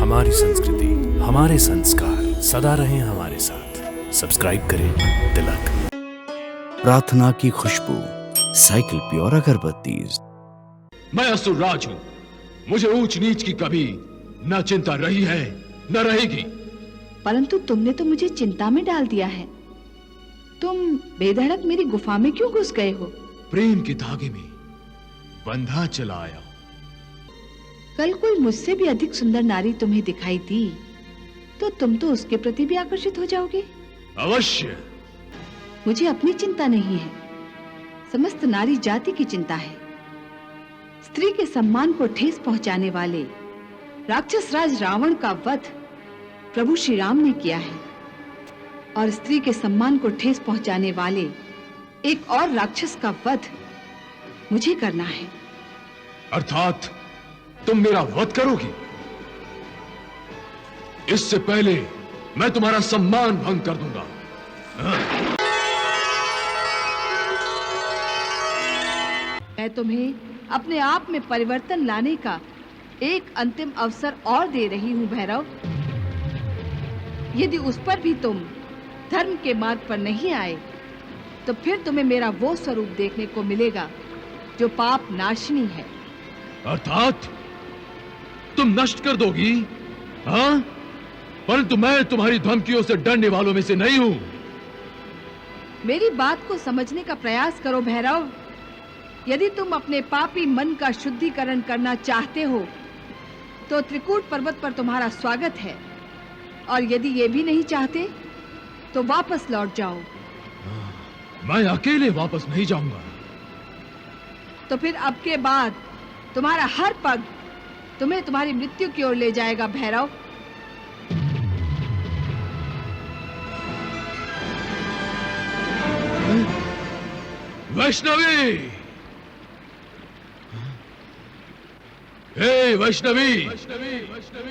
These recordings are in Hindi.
हमारी संस्कृति, हमारे संस्कार सदा रहें हमारे साथ। सब्सक्राइब करें तिलक। प्रार्थना की खुशबू, साइकिल प्योर अगरबत्ती। मैं असुरराज हूं, मुझे ऊंच नीच की कभी न चिंता रही है न रहेगी। परंतु तुमने तो मुझे चिंता में डाल दिया है। तुम बेधड़क मेरी गुफा में क्यों घुस गए हो? प्रेम के धागे में बंधा चला आया। कल कोई मुझसे भी अधिक सुंदर नारी तुम्हें दिखाई दी तो तुम तो उसके प्रति भी आकर्षित हो जाओगे। अवश्य। मुझे अपनी चिंता नहीं है, समस्त नारी जाति की चिंता है। स्त्री के सम्मान को ठेस पहुंचाने वाले राक्षस राज रावण का वध प्रभु श्री राम ने किया है और स्त्री के सम्मान को ठेस पहुंचाने वाले एक और राक्षस का वध मुझे करना है। अर्थात तुम मेरा वध करोगी? इससे पहले मैं तुम्हारा सम्मान भंग कर दूंगा। मैं तुम्हें अपने आप में परिवर्तन लाने का एक अंतिम अवसर और दे रही हूं भैरव। यदि उस पर भी तुम धर्म के मार्ग पर नहीं आए तो फिर तुम्हें मेरा वो स्वरूप देखने को मिलेगा जो पाप नाशनी है। अर्थात तुम नष्ट कर दोगी? हाँ? परंतु मैं तुम्हारी धमकियों से डरने वालों में से नहीं हूं। मेरी बात को समझने का प्रयास करो भैरव। यदि तुम अपने पापी मन का शुद्धिकरण करना चाहते हो तो त्रिकूट पर्वत पर तुम्हारा स्वागत है, और यदि ये भी नहीं चाहते तो वापस लौट जाओ। मैं अकेले वापस नहीं जाऊंगा। तो फिर अब के बाद तुम्हारा हर पग तुम्हें तुम्हारी मृत्यु की ओर ले जाएगा भैरव। वैष्णवी! हे वैष्णवी!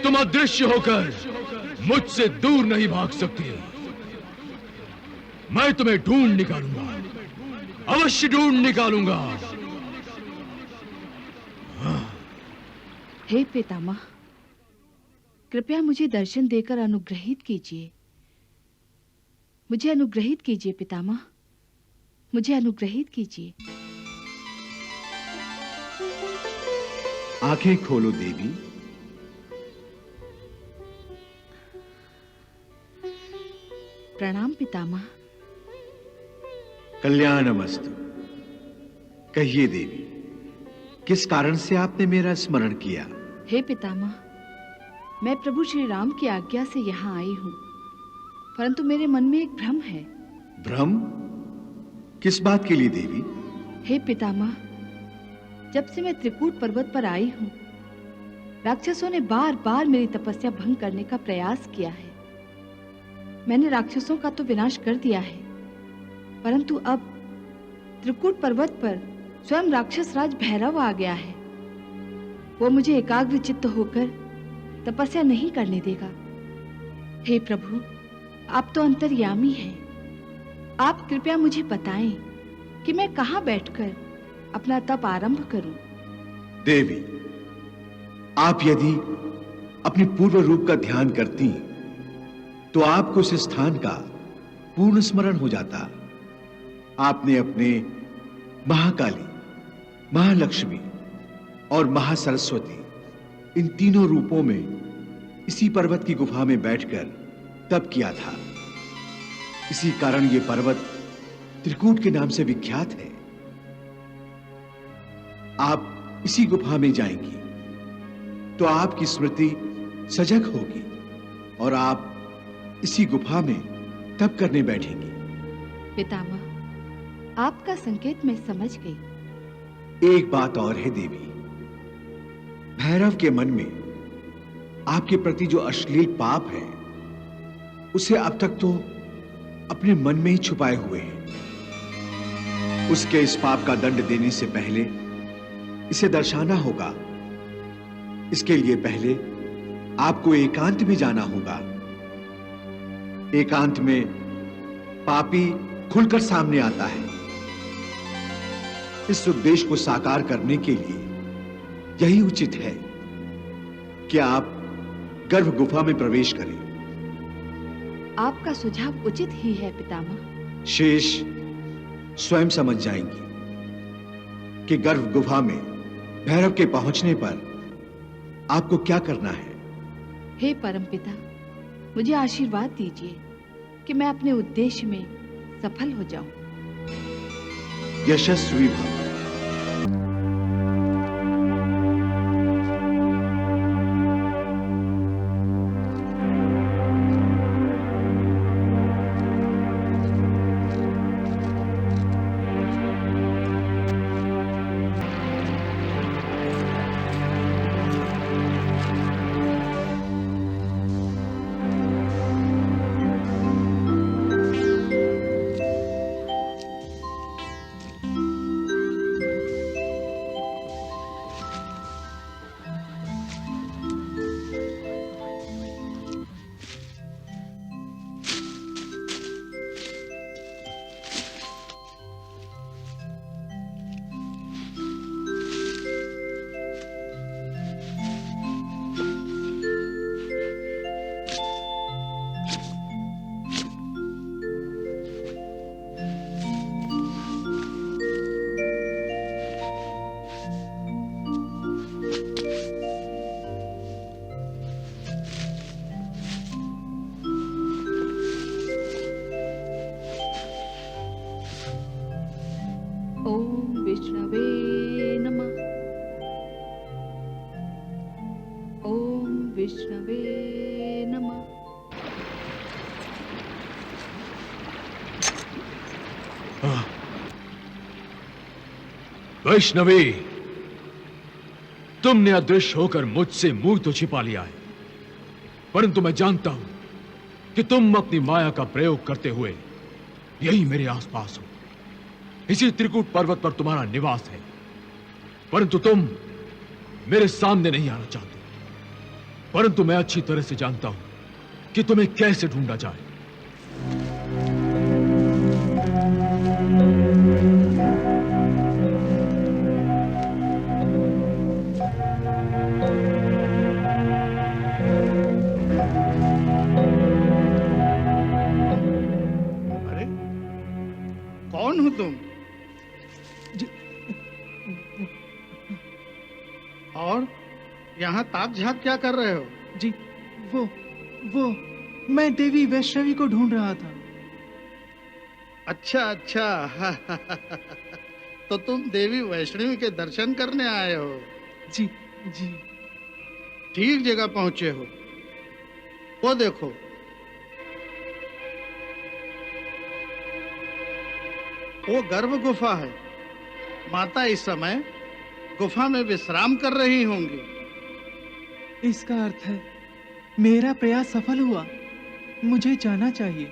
तुम अदृश्य होकर मुझसे दूर नहीं भाग सकती। मैं तुम्हें ढूंढ निकालूंगा, अवश्य ढूंढ निकालूंगा। हे पितामह, कृपया मुझे दर्शन देकर अनुग्रहित कीजिए। मुझे अनुग्रहित कीजिए पितामह, मुझे अनुग्रहित कीजिए। आंखें खोलो देवी। प्रणाम पितामह। कल्याणमस्तु। कहिए देवी, किस कारण से आपने मेरा स्मरण किया? हे पितामह, मैं प्रभु श्री राम की आज्ञा से यहाँ आई हूँ, परंतु मेरे मन में एक भ्रम है। भ्रम? किस बात के लिए देवी? हे पितामह, जब से मैं त्रिकूट पर्वत पर आई हूँ, राक्षसों ने बार बार मेरी तपस्या भंग करने का प्रयास किया है। मैंने राक्षसों का तो विनाश कर दिया है, परंतु अब त्रिकूट पर्वत पर स्वयं राक्षस राज भैरव आ गया है। वो मुझे एकाग्र चित्त होकर तपस्या नहीं करने देगा। हे प्रभु, आप तो अंतर्यामी हैं। आप कृपया मुझे बताएं कि मैं कहाँ बैठकर अपना तप आरंभ करूं। देवी, आप यदि अपने पूर्व रूप का ध्यान करती तो आपको उस स्थान का पूर्ण स्मरण हो जाता। आपने अपने महाकाली, महालक्ष्मी और महासरस्वती, इन तीनों रूपों में इसी पर्वत की गुफा में बैठकर तप किया था। इसी कारण यह पर्वत त्रिकूट के नाम से विख्यात है। आप इसी गुफा में जाएंगी तो आपकी स्मृति सजग होगी और आप इसी गुफा में तप करने बैठेंगी। पितामह, आपका संकेत मैं समझ गई। एक बात और है देवी, भैरव के मन में आपके प्रति जो अश्लील पाप है उसे अब तक तो अपने मन में ही छुपाए हुए हैं। उसके इस पाप का दंड देने से पहले इसे दर्शाना होगा। इसके लिए पहले आपको एकांत में जाना होगा। एकांत में पापी खुलकर सामने आता है। इस उद्देश्य को साकार करने के लिए यही उचित है कि आप गर्भ गुफा में प्रवेश करें। आपका सुझाव उचित ही है पितामह। शेष स्वयं समझ जाएंगी कि गर्भ गुफा में भैरव के पहुंचने पर आपको क्या करना है। हे परमपिता, मुझे आशीर्वाद दीजिए कि मैं अपने उद्देश्य में सफल हो जाऊं। यशस्वी भव। ओम विष्णवे नमः। ओम विष्णवे नमः। वैष्णवी, तुमने अदृश्य होकर मुझसे मुंह तो छिपा लिया है, परंतु मैं जानता हूं कि तुम अपनी माया का प्रयोग करते हुए यही मेरे आसपास हो। इसी त्रिकूट पर्वत पर तुम्हारा निवास है, परंतु तुम मेरे सामने नहीं आना चाहते। परंतु मैं अच्छी तरह से जानता हूं कि तुम्हें कैसे ढूंढा जाए। अरे कौन हो तुम? और यहाँ ताक झाक क्या कर रहे हो? जी वो मैं देवी वैष्णवी को ढूंढ रहा था। अच्छा अच्छा तो तुम देवी वैष्णवी के दर्शन करने आए हो? जी जी। ठीक जगह पहुंचे हो। वो देखो, वो गर्भ गुफा है। माता इस समय गुफा में विश्राम कर रही होंगी। इसका अर्थ है मेरा प्रयास सफल हुआ। मुझे जाना चाहिए।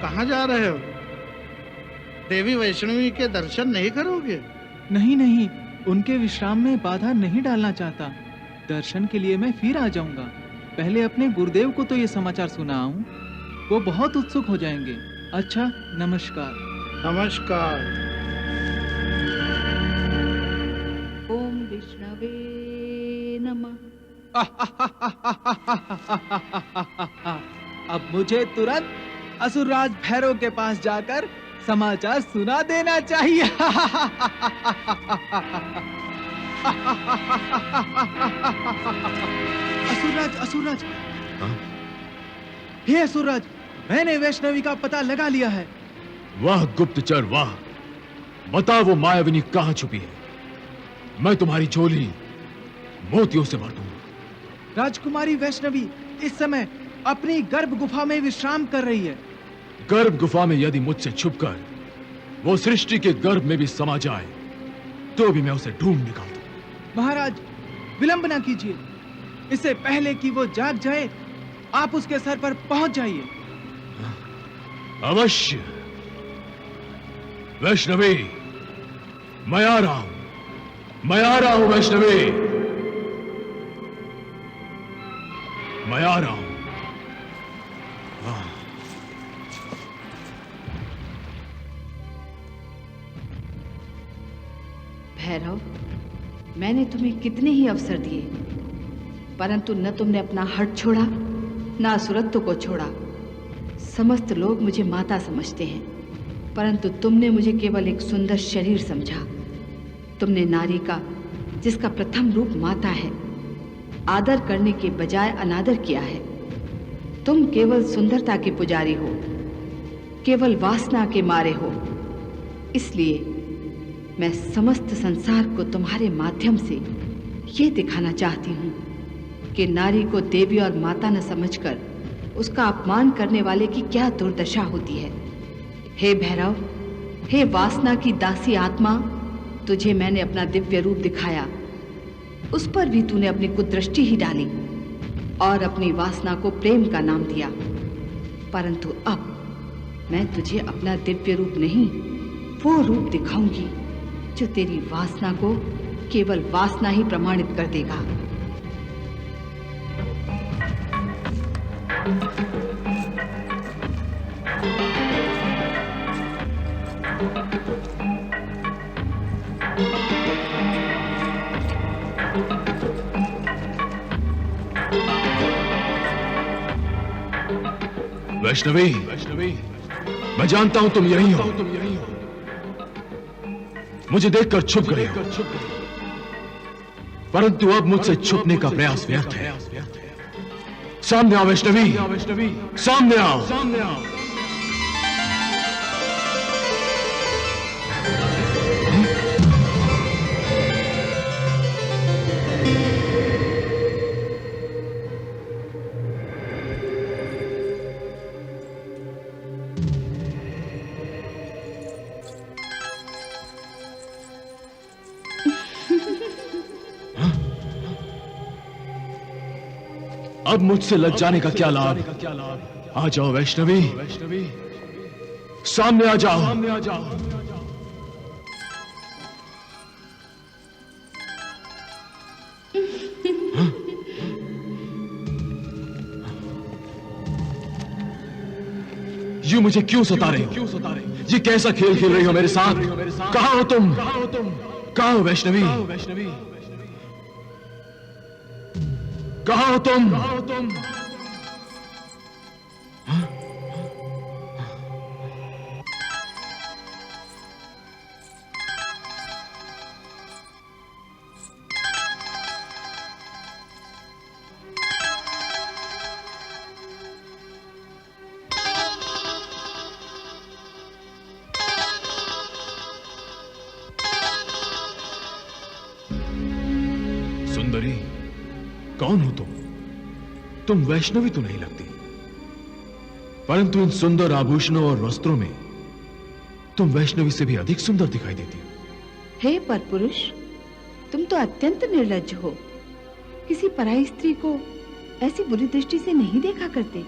कहाँ जा रहे हो? देवी वैष्णवी के दर्शन नहीं करोगे? नहीं नहीं, उनके विश्राम में बाधा नहीं डालना चाहता। दर्शन के लिए मैं फिर आ जाऊंगा। पहले अपने गुरुदेव को तो ये समाचार सुनाऊं, वो बहुत उत्सुक हो जाएंगे। अच्छा, नमस्कार। नमस्कार। ओम विष्णवे नमः। अब मुझे तुरंत असुरराज भैरव के पास जाकर समाचार सुना देना चाहिए। असुरराज, असुरराज। हाँ? हे असुरराज, मैंने वैष्णवी का पता लगा लिया है। वाह गुप्तचर वाह, बताओ वो मायाविनी कहाँ छुपी है। मैं तुम्हारी झोली मोतियों से भर दूंगा। राजकुमारी वैष्णवी इस समय अपनी गर्भ गुफा में विश्राम कर रही है। गर्भ गुफा में यदि मुझसे छुपकर वो सृष्टि के गर्भ में भी समा जाए तो भी मैं उसे ढूंढ निकाल दूं। महाराज, विलंब ना कीजिए। इससे पहले कि वो जाग जाए, आप उसके सर पर पहुंच जाइए। अवश्य वैष्णवी, मैं आ रहा हूं, मैं आ रहा हूं वैष्णवी, मैं आ रहा हूं। भैरव, मैंने तुम्हें कितने ही अवसर दिए, परंतु न तुमने अपना हट छोड़ा, न असुरत्व को छोड़ा। समस्त लोग मुझे माता समझते हैं, परंतु तुमने मुझे केवल एक सुंदर शरीर समझा। तुमने नारी का, जिसका प्रथम रूप माता है, आदर करने के बजाय अनादर किया है। तुम केवल सुंदरता के पुजारी हो, केवल वासना के मारे हो। इसलिए मैं समस्त संसार को तुम्हारे माध्यम से ये दिखाना चाहती हूँ कि नारी को देवी और माता न समझकर उसका अपमान करने वाले की क्या दुर्दशा होती है। हे भैरव, हे वासना की दासी आत्मा, तुझे मैंने अपना दिव्य रूप दिखाया, उस पर भी तूने अपनी कुदृष्टि ही डाली और अपनी वासना को प्रेम का नाम दिया। परंतु अब मैं तुझे अपना दिव्य रूप नहीं, वो रूप दिखाऊंगी जो तेरी वासना को केवल वासना ही प्रमाणित कर देगा। वैष्णवी, मैं जानता हूं तुम यही हो। मुझे देखकर छुप गए हो, परंतु अब मुझसे छुपने का प्रयास व्यर्थ है। सामने आओ वैष्णवी, सामने आओ। अब मुझसे लज जाने का क्या लाभ? आ जाओ वैष्णवी, सामने आ जाओ। यूं मुझे क्यों सता रहे हो? ये कैसा खेल खेल रही हो मेरे साथ? कहां हो तुम? कहां हो वैष्णवी? कहां हो तुम? सुंदरी, कौन हो तुम? तुम वैष्णवी तो नहीं लगती, परंतु इन सुंदर आभूषणों और वस्त्रों में तुम वैष्णवी से भी अधिक सुंदर दिखाई देती हो। हे परपुरुष, तुम तो अत्यंत निर्लज्ज हो। किसी पराई स्त्री को ऐसी बुरी दृष्टि से नहीं देखा करते।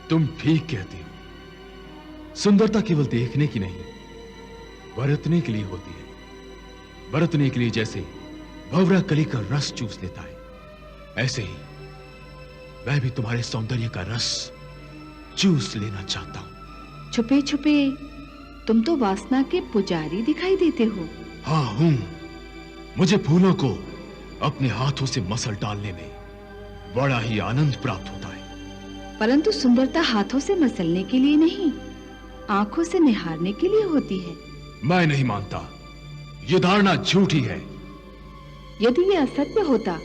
तुम ठीक कहती हो। सुंदरता केवल देखने की नहीं, बरतने के लिए होती है। बरतने के लिए जैसे भंवरा कली का रस चूस लेता है, ऐसे ही मैं भी तुम्हारे सौंदर्य का रस चूस लेना चाहता हूं। छुपे छुपे तुम तो वासना के पुजारी दिखाई देते हो। हाँ हूं। मुझे फूलों को अपने हाथों से मसल डालने में बड़ा ही आनंद प्राप्त होता है। परंतु सुंदरता हाथों से मसलने के लिए नहीं, आंखों से निहारने के लिए होती है। मैं नहीं मानता, ये धारणा झूठी है। यदि ये असत्य होता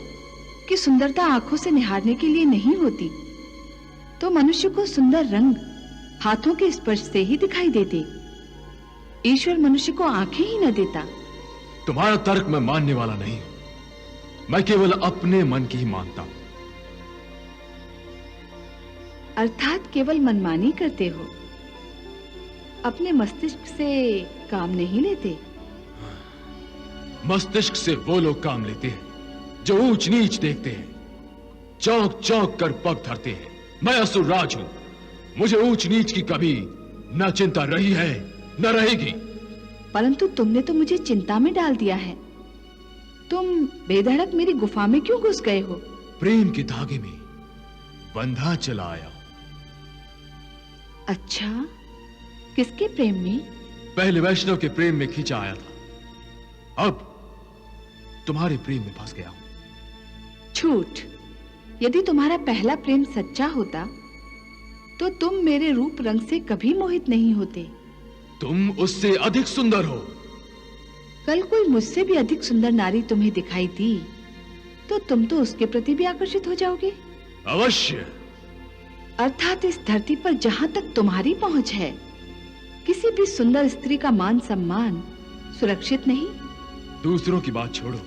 कि सुंदरता आंखों से निहारने के लिए नहीं होती, तो मनुष्य को सुंदर रंग हाथों के स्पर्श से ही दिखाई देते। ईश्वर मनुष्य को आंखें ही न देता। तुम्हारा तर्क मैं मानने वाला नहीं, मैं केवल अपने मन की ही मानता हूं। अर्थात केवल मनमानी करते हो, अपने मस्तिष्क से काम नहीं लेते। मस्तिष्क से वो लोग काम लेते हैं जो ऊंच नीच देखते हैं, चौंक चौंक कर पग धरते हैं। मैं असुरराज हूं, मुझे ऊंच नीच की कभी न चिंता रही है न रहेगी। परंतु तुमने तो मुझे चिंता में डाल दिया है। तुम बेधड़क मेरी गुफा में क्यों घुस गए हो? प्रेम के धागे में बंधा चला आया। अच्छा, किसके प्रेम में? पहले वैष्णव के प्रेम में खींचा आया था, अब तुम्हारे प्रेम में फंस गया हूं। झूठ, यदि तुम्हारा पहला प्रेम सच्चा होता तो तुम मेरे रूप रंग से कभी मोहित नहीं होते। तुम उससे अधिक सुंदर हो। कल कोई मुझसे भी अधिक सुंदर नारी तुम्हें दिखाई दी तो तुम तो उसके प्रति भी आकर्षित हो जाओगे। अवश्य। अर्थात इस धरती पर जहां तक तुम्हारी पहुंच है, किसी भी सुंदर स्त्री का मान सम्मान सुरक्षित नहीं। दूसरों की बात छोड़ो,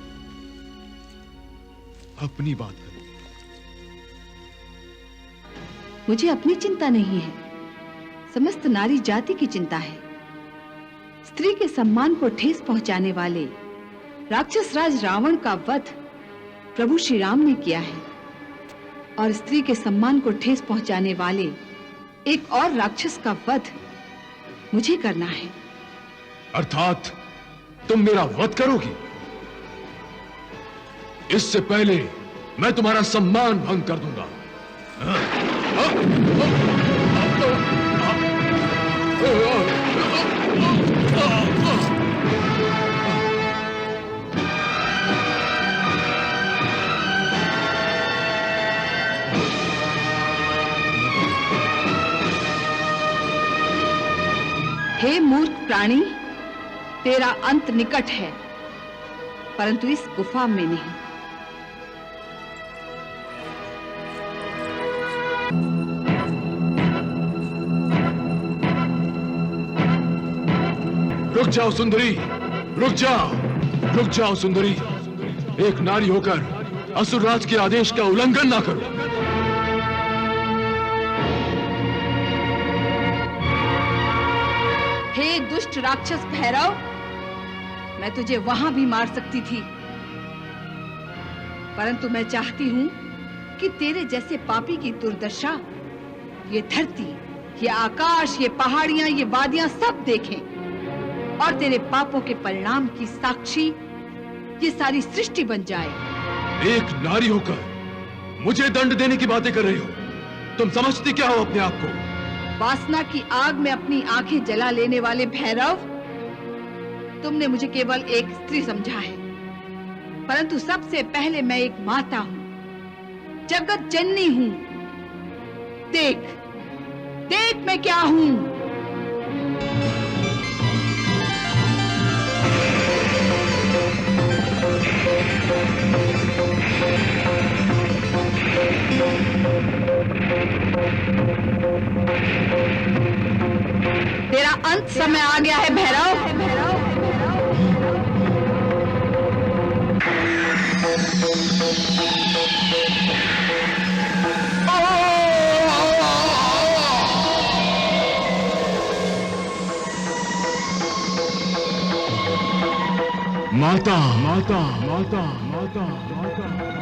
अपनी बात करो। मुझे अपनी चिंता नहीं है, समस्त नारी जाति की चिंता है। स्त्री के सम्मान को ठेस पहुंचाने वाले राक्षस राज रावण का वध प्रभु श्री राम ने किया है और स्त्री के सम्मान को ठेस पहुंचाने वाले एक और राक्षस का वध मुझे करना है। अर्थात तुम मेरा वध करोगी? इससे पहले मैं तुम्हारा सम्मान भंग कर दूंगा। हे मूर्ख प्राणी, तेरा अंत निकट है, परंतु इस गुफा में नहीं। रुक जाओ सुंदरी, रुक जाओ, रुक जाओ सुंदरी। एक नारी होकर असुरराज के आदेश का उल्लंघन ना करो। हे दुष्ट राक्षस भैरव, मैं तुझे वहां भी मार सकती थी, परंतु मैं चाहती हूं कि तेरे जैसे पापी की दुर्दशा ये धरती, ये आकाश, ये पहाड़ियां, ये वादियां सब देखें और तेरे पापों के परिणाम की साक्षी ये सारी सृष्टि बन जाए। एक नारी होकर मुझे दंड देने की बातें कर रही हो? तुम समझती क्या हो अपने आप को? वासना की आग में अपनी आंखें जला लेने वाले भैरव, तुमने मुझे केवल एक स्त्री समझा है, परंतु सबसे पहले मैं एक माता हूं, जगत जननी हूं। देख, देख मैं क्या हूं। तेरा अंत समय आ गया है भैरव। माता, माता, माता, माता, माता।